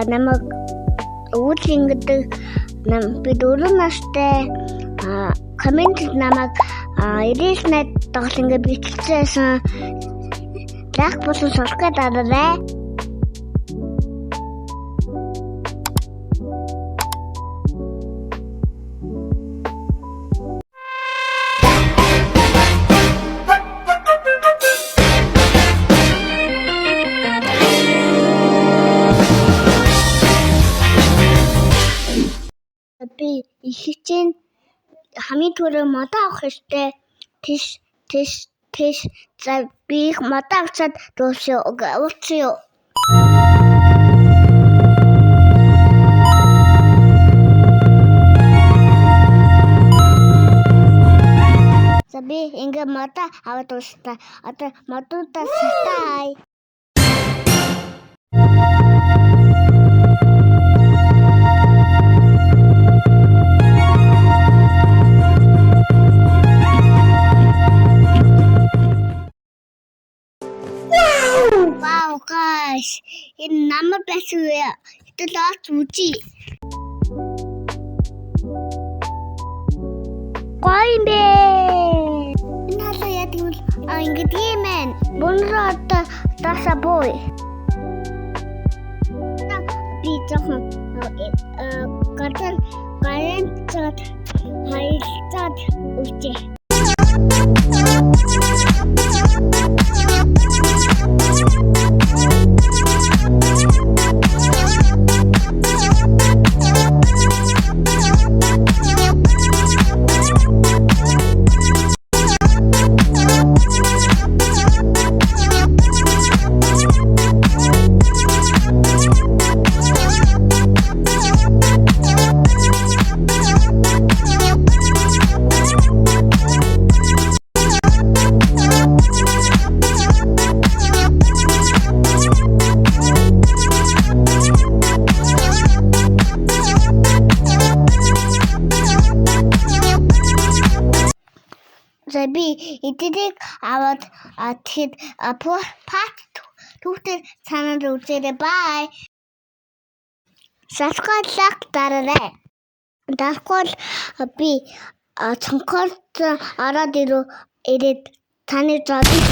намайг өвчин гэдэг би 4 настай коммент намайг 99 найд тоглох ингээ биччихсэн. Лайк болон subscribe дараарай. Би ихчэн хамгийн түрүү модоо авах хэрэгтэй. Тэш за би их модоо авчаад дуусаа уулзъя. За би ингээ модоо аваад дуусаа. Одоо модуудаа сатай. Wow guys, энэ намайг бэсвэ. Ito лаач үжи. Гоймбэ. Нaalаа яа тийм ингээд юм. Бонроо таса бой. Би жоохон гарантад хайлтад үжи. За би эднийг аваад тэгэхэд part 2-т цаанаар үзээрэй. Bye. Subscribe like дараарай. Дагвал би цонхоор ороод ирээд таны зодыг